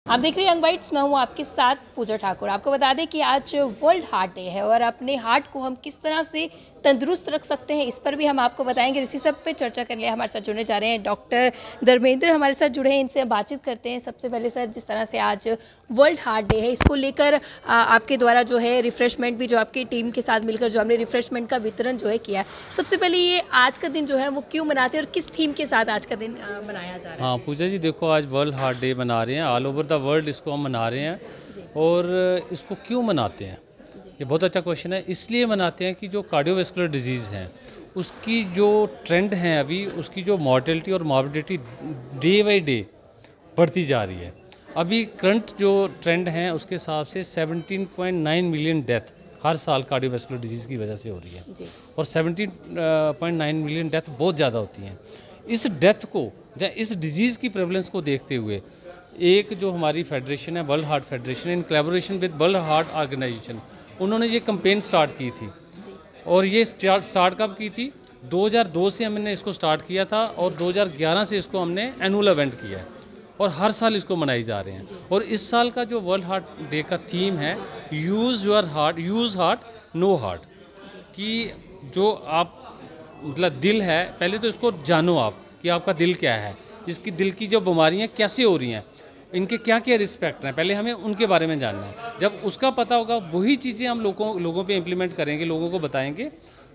आप देख रहे हैं यंग बाइट्स, मैं हूँ आपके साथ पूजा ठाकुर। आपको बता दें कि आज वर्ल्ड हार्ट डे है और अपने हार्ट को हम किस तरह से तंदुरुस्त रख सकते हैं इस पर भी हम आपको बताएंगे। इसी सब पे चर्चा करने हमारे साथ जुड़ने जा रहे हैं डॉक्टर धर्मेंद्र हमारे साथ जुड़े हैं, इनसे बातचीत करते हैं। सबसे पहले सर, जिस तरह से आज वर्ल्ड हार्ट डे है, इसको लेकर आपके द्वारा जो है रिफ्रेशमेंट भी, जो आपकी टीम के साथ मिलकर जो हमने रिफ्रेशमेंट का वितरण जो है किया, सबसे पहले ये आज का दिन जो है वो क्यों मनाते हैं और किस थीम के साथ आज का दिन मनाया जा रहा है? हाँ पूजा जी, देखो आज वर्ल्ड हार्ट डे मना रहे हैं, ऑल ओवर द वर्ल्ड इसको हम मना रहे हैं। और इसको क्यों मनाते हैं, ये बहुत अच्छा क्वेश्चन है। इसलिए मनाते हैं कि जो कार्डियोवैस्कुलर डिजीज़ हैं उसकी जो ट्रेंड है अभी, उसकी जो मॉर्टेलिटी और मॉर्बिडिटी डे बाई डे बढ़ती जा रही है। अभी करंट जो ट्रेंड है उसके हिसाब से 17.9 मिलियन डेथ हर साल कार्डियोवैस्कुलर डिजीज़ की वजह से हो रही है और 17.9 मिलियन डेथ बहुत ज़्यादा होती हैं। इस डेथ को या इस डिजीज़ की प्रेवलेंस को देखते हुए एक जो हमारी फेडरेशन है, world heart federation, in collaboration with world heart organisation, उन्होंने ये कैंपेन स्टार्ट की थी। और ये स्टार्ट कब की थी? 2002 से हमने इसको स्टार्ट किया था और 2011 से इसको हमने एनुअल इवेंट किया है और हर साल इसको मनाई जा रहे हैं। और इस साल का जो वर्ल्ड हार्ट डे का थीम है use your heart, use heart know heart, कि जो आप मतलब दिल है, पहले तो इसको जानो आप कि आपका दिल क्या है, इसकी दिल की जो बीमारियां कैसे हो रही हैं, इनके क्या क्या रिस्क फैक्टर हैं, पहले हमें उनके बारे में जानना है। जब उसका पता होगा वही चीज़ें हम लोगों पे इम्प्लीमेंट करेंगे, लोगों को बताएंगे,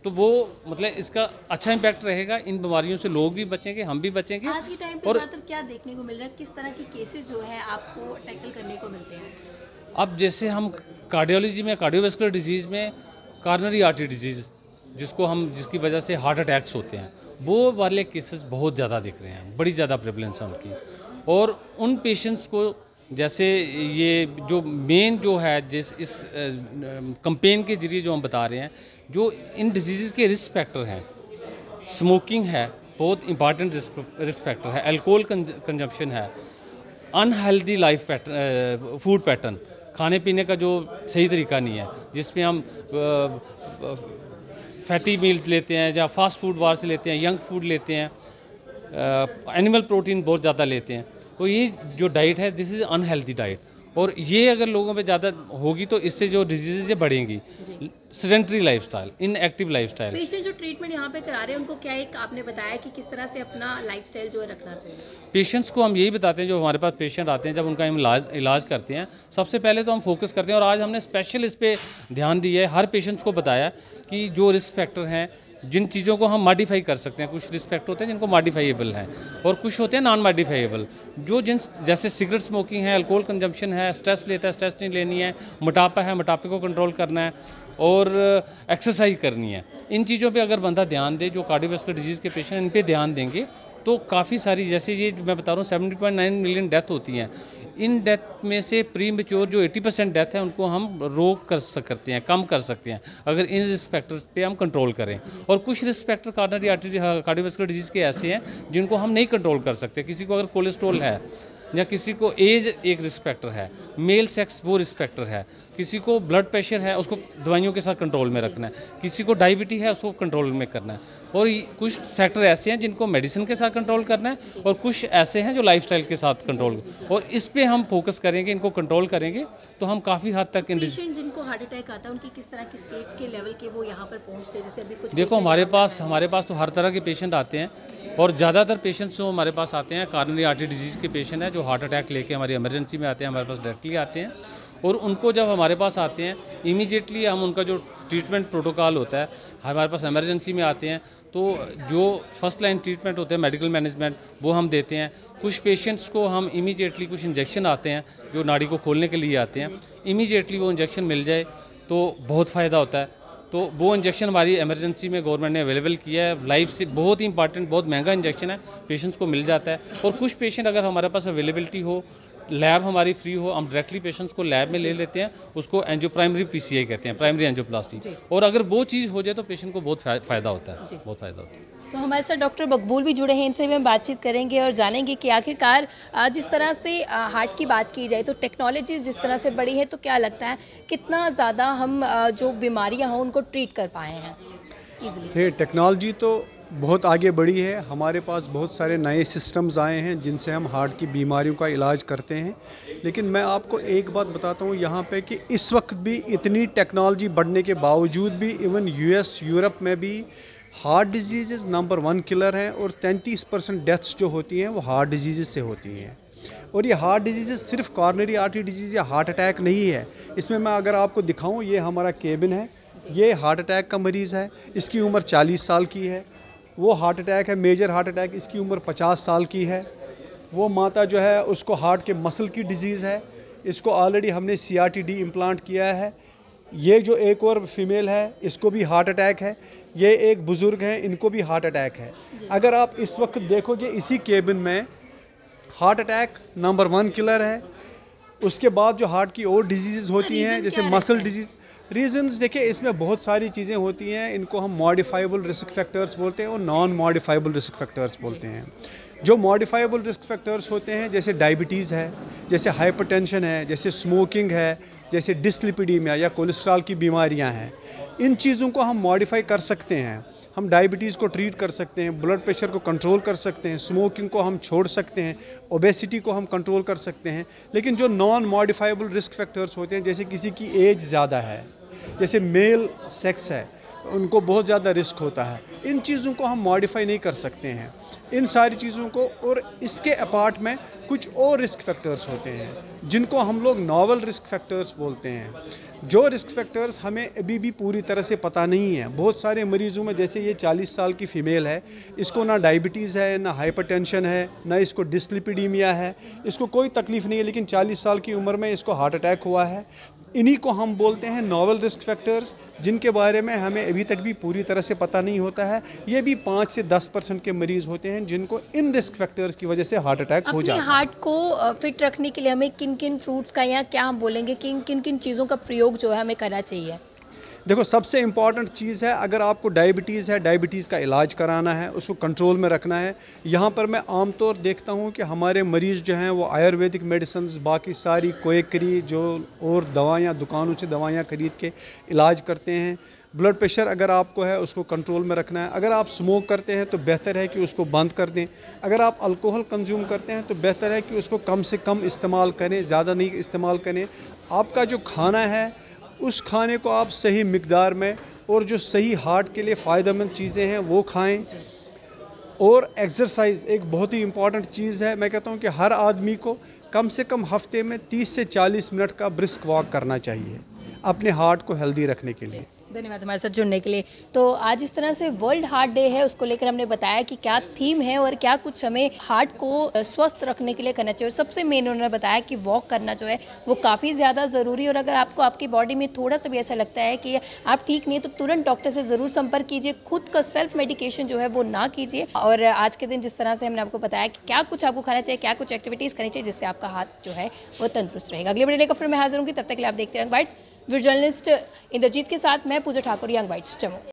तो वो मतलब इसका अच्छा इम्पैक्ट रहेगा। इन बीमारियों से लोग भी बचेंगे, हम भी बचेंगे। आज के टाइम पे ज़्यादातर क्या देखने को मिल रहा है, किस तरह के केसेस जो है आपको टैकल करने को मिलते हैं? अब जैसे हम कार्डियोलॉजी में, कार्डियोवैस्कुलर डिजीज़ में कॉरोनरी आर्टरी डिजीज़ जिसकी वजह से हार्ट अटैक्स होते हैं, वो वाले केसेस बहुत ज़्यादा दिख रहे हैं, बड़ी ज़्यादा प्रेवलेंस है उनकी। और उन पेशेंट्स को जैसे ये जो मेन जो है इस कैंपेन के जरिए जो हम बता रहे हैं, जो इन डिजीज़ के रिस्क फैक्टर हैं, स्मोकिंग है बहुत इंपॉर्टेंट रिस्क फैक्टर है, अल्कोहल कंजप्शन है, unhealthy life pattern, food pattern, खाने पीने का जो सही तरीका नहीं है, जिसमें हम फैटी मील्स लेते हैं या फास्ट फूड बाहर से लेते हैं, यंग फूड लेते हैं, एनिमल प्रोटीन बहुत ज़्यादा लेते हैं। तो ये जो डाइट है, दिस इज़ अनहेल्दी डाइट। और ये अगर लोगों पे ज़्यादा होगी तो इससे जो डिजीज़ ये बढ़ेंगी। Sedentary lifestyle, inactive lifestyle. Patient जो ट्रीटमेंट यहाँ पे करा रहे हैं उनको क्या एक आपने बताया कि किस तरह से अपना लाइफस्टाइल जो है रखना चाहिए? पेशेंट्स को हम यही बताते हैं, जो हमारे पास पेशेंट आते हैं, जब उनका हम इलाज करते हैं, सबसे पहले तो हम फोकस करते हैं। और आज हमने स्पेशल इस पर ध्यान दिया है, हर पेशेंट्स को बताया कि जो रिस्क फैक्टर हैं, जिन चीज़ों को हम मॉडिफाई कर सकते हैं, कुछ रिस्क फैक्टर होते हैं जिनको मॉडिफाइएबल हैं और कुछ होते हैं नॉन मॉडिफाइएबल। जैसे सिगरेट स्मोकिंग है, अल्कोहल कंजम्पशन है, स्ट्रेस लेता है, स्ट्रेस नहीं लेनी है, मोटापा है, मोटापे को कंट्रोल करना है और एक्सरसाइज करनी है। इन चीज़ों पे अगर बंदा ध्यान दे, जो कार्डियोवैस्कुलर डिजीज़ के पेशेंट, इन पे ध्यान देंगे तो काफ़ी सारी, जैसे ये मैं बता रहा हूँ 70.9 मिलियन डेथ होती हैं, इन डेथ में से प्री मैच्योर जो 80% डेथ है उनको हम रोक कर सकते हैं, कम कर सकते हैं, अगर इन रिस्क फैक्टर्स पे हम कंट्रोल करें। और कुछ risk factor coronary artery cardiovascular disease के ऐसे हैं जिनको हम नहीं कंट्रोल कर सकते। किसी को अगर कोलेस्ट्रॉल है, या किसी को एज एक रिस्क फैक्टर है, मेल सेक्स वो रिस्क फैक्टर है, किसी को ब्लड प्रेशर है, उसको दवाइयों के साथ कंट्रोल में रखना है, किसी को डायबिटीज है, उसको कंट्रोल में करना है। और कुछ फैक्टर ऐसे हैं जिनको मेडिसिन के साथ कंट्रोल करना है और कुछ ऐसे हैं जो लाइफस्टाइल के साथ कंट्रोल। और इस पे हम फोकस करेंगे, इनको कंट्रोल करेंगे तो हम काफ़ी हद तक पेशेंट जिनको हार्ट अटैक आता है उनकी किस तरह की स्टेज के लेवल के वो यहाँ पर पहुँचते हैं? जैसे अभी कुछ देखो हमारे पास तो हर तरह के पेशेंट आते हैं और ज़्यादातर पेशेंट्स जो हमारे पास आते हैं कॉरोनरी आर्टरी डिजीज़ के पेशेंट हैं, जो हार्ट अटैक लेके हमारी इमरजेंसी में आते हैं, हमारे पास डायरेक्टली आते हैं। और उनको जब हमारे पास आते हैं, इमीडिएटली हम उनका जो ट्रीटमेंट प्रोटोकॉल होता है, हमारे पास इमरजेंसी में आते हैं तो जो फर्स्ट लाइन ट्रीटमेंट होते हैं, मेडिकल मैनेजमेंट, वो हम देते हैं। कुछ पेशेंट्स को हम इमीडिएटली, कुछ इंजेक्शन आते हैं जो नाड़ी को खोलने के लिए आते हैं, इमीडिएटली वो इंजेक्शन मिल जाए तो बहुत फ़ायदा होता है। तो वो इंजेक्शन हमारी इमरजेंसी में गवर्नमेंट ने अवेलेबल किया है, लाइफ से बहुत ही इंपॉर्टेंट, बहुत महंगा इंजेक्शन है, पेशेंट्स को मिल जाता है। और कुछ पेशेंट अगर हमारे पास अवेलेबिलिटी हो, लैब हमारी फ्री हो, हम डायरेक्टली पेशेंट्स को लैब में ले लेते हैं, उसको प्राइमरी PCI कहते हैं, प्राइमरी एंजियोप्लास्टी। और अगर वो चीज़ हो जाए तो पेशेंट को बहुत फ़ायदा होता है, बहुत फ़ायदा होता है। तो हमारे साथ डॉक्टर मकबूल भी जुड़े हैं, इनसे भी हम बातचीत करेंगे और जानेंगे कि आखिरकार जिस तरह से हार्ट की बात की जाए तो टेक्नोलॉजी जिस तरह से बढ़ी है, तो क्या लगता है कितना ज़्यादा हम जो बीमारियां हों उनको ट्रीट कर पाए हैं इजीली? टेक्नोलॉजी तो बहुत आगे बढ़ी है। हमारे पास बहुत सारे नए सिस्टम्स आए हैं जिनसे हम हार्ट की बीमारियों का इलाज करते हैं। लेकिन मैं आपको एक बात बताता हूँ यहाँ पे कि इस वक्त भी इतनी टेक्नोलॉजी बढ़ने के बावजूद भी इवन यूएस यूरोप में भी हार्ट डिजीज़ नंबर 1 किलर हैं और 33% डेथ्स जो होती हैं वो हार्ट डिजीज़ से होती हैं। और ये हार्ट डिजीज़ सिर्फ कॉर्नरी आर्टरी डिजीज़ या हार्ट अटैक नहीं है। इसमें मैं अगर आपको दिखाऊँ, ये हमारा केबिन है, ये हार्ट अटैक का मरीज़ है, इसकी उम्र 40 साल की है। वो हार्ट अटैक है, मेजर हार्ट अटैक, इसकी उम्र 50 साल की है। वो माता जो है उसको हार्ट के मसल की डिजीज़ है, इसको ऑलरेडी हमने CRT-D इम्प्लांट किया है। ये जो एक और फीमेल है इसको भी हार्ट अटैक है। ये एक बुज़ुर्ग हैं, इनको भी हार्ट अटैक है। अगर आप इस वक्त देखोगे इसी केबिन में हार्ट अटैक नंबर 1 किलर है। उसके बाद जो हार्ट की और डिजीज़ होती हैं जैसे मसल डिजीज़, रीज़न्स देखिए इसमें बहुत सारी चीज़ें होती हैं। इनको हम मॉडिफाइबल रिस्क फैक्टर्स बोलते हैं और नॉन मॉडिफाइबल रिस्क फैक्टर्स बोलते हैं। जो मॉडिफाइबल रिस्क फैक्टर्स होते हैं जैसे डायबिटीज़ है, जैसे हाइपरटेंशन है, जैसे स्मोकिंग है, जैसे डिस्लिपिडीमिया या कोलेस्ट्रॉल की बीमारियां हैं, इन चीज़ों को हम मॉडिफाई कर सकते हैं। हम डायबिटीज़ को ट्रीट कर सकते हैं, ब्लड प्रेशर को कंट्रोल कर सकते हैं, स्मोकिंग को हम छोड़ सकते हैं, ओबेसिटी को हम कंट्रोल कर सकते हैं। लेकिन जो नॉन मॉडिफाइबल रिस्क फैक्टर्स होते हैं जैसे किसी की एज ज़्यादा है, जैसे मेल सेक्स है, उनको बहुत ज़्यादा रिस्क होता है, इन चीज़ों को हम मॉडिफाई नहीं कर सकते हैं। इन सारी चीज़ों को, और इसके अपार्ट में कुछ और रिस्क फैक्टर्स होते हैं जिनको हम लोग नॉवल रिस्क फैक्टर्स बोलते हैं। जो रिस्क फैक्टर्स हमें अभी भी पूरी तरह से पता नहीं है। बहुत सारे मरीज़ों में, जैसे ये 40 साल की फ़ीमेल है, इसको ना डायबिटीज़ है, ना हाइपरटेंशन है, ना इसको डिस्लिपिडीमिया है, इसको कोई तकलीफ़ नहीं है, लेकिन 40 साल की उम्र में इसको हार्ट अटैक हुआ है। इन्हीं को हम बोलते हैं नॉवल रिस्क फैक्टर्स, जिनके बारे में हमें अभी तक भी पूरी तरह से पता नहीं होता है। ये भी 5 से 10% के मरीज़ होते हैं जिनको इन रिस्क फैक्टर्स की वजह से हार्ट अटैक हो जाता है। अपने हार्ट को फिट रखने के लिए हमें किन किन फ्रूट्स का, या क्या हम बोलेंगे कि किन किन चीज़ों का प्रयोग जो है हमें करना चाहिए? देखो, सबसे इम्पॉर्टेंट चीज़ है, अगर आपको डायबिटीज़ है, डायबिटीज़ का इलाज कराना है, उसको कंट्रोल में रखना है। यहाँ पर मैं आमतौर देखता हूँ कि हमारे मरीज़ जो हैं वो आयुर्वेदिक मेडिसिन्स, बाकी सारी कोयकरी जो और दवाइयाँ, दुकानों से दवाइयाँ खरीद के इलाज करते हैं। ब्लड प्रेशर अगर आपको है उसको कंट्रोल में रखना है। अगर आप स्मोक करते हैं तो बेहतर है कि उसको बंद कर दें। अगर आप अल्कोहल कंज्यूम करते हैं तो बेहतर है कि उसको कम से कम इस्तेमाल करें, ज़्यादा नहीं इस्तेमाल करें। आपका जो खाना है उस खाने को आप सही मिकदार में, और जो सही हार्ट के लिए फ़ायदेमंद चीज़ें हैं वो खाएं। और एक्सरसाइज एक बहुत ही इम्पॉर्टेंट चीज़ है। मैं कहता हूँ कि हर आदमी को कम से कम हफ्ते में 30 से 40 मिनट का ब्रिस्क वॉक करना चाहिए अपने हार्ट को हेल्दी रखने के लिए। धन्यवाद हमारे साथ जुड़ने के लिए। तो आज इस तरह से वर्ल्ड हार्ट डे है, उसको लेकर हमने बताया कि क्या थीम है और क्या कुछ हमें हार्ट को स्वस्थ रखने के लिए करना चाहिए। और सबसे मेन उन्होंने बताया कि वॉक करना जो है वो काफ़ी ज़्यादा ज़रूरी है। और अगर आपको आपकी बॉडी में थोड़ा सा भी ऐसा लगता है कि आप ठीक नहीं है तो तुरंत डॉक्टर से ज़रूर संपर्क कीजिए। खुद का सेल्फ मेडिकेशन जो है वो ना कीजिए। और आज के दिन जिस तरह से हमने आपको बताया कि क्या कुछ आपको खाना चाहिए, क्या कुछ एक्टिविटीज़ करनी चाहिए जिससे आपका हाथ जो है वो तंदुरुस्त रहेगा। अगले वीडियो लेकर फिर मैं हाजिर होंगी, तब तक के लिए आप देखते रहें young bytes. Video journalist Indrajeet के साथ मैं पूजा ठाकुर, यंग बाइट्स, जम्मू।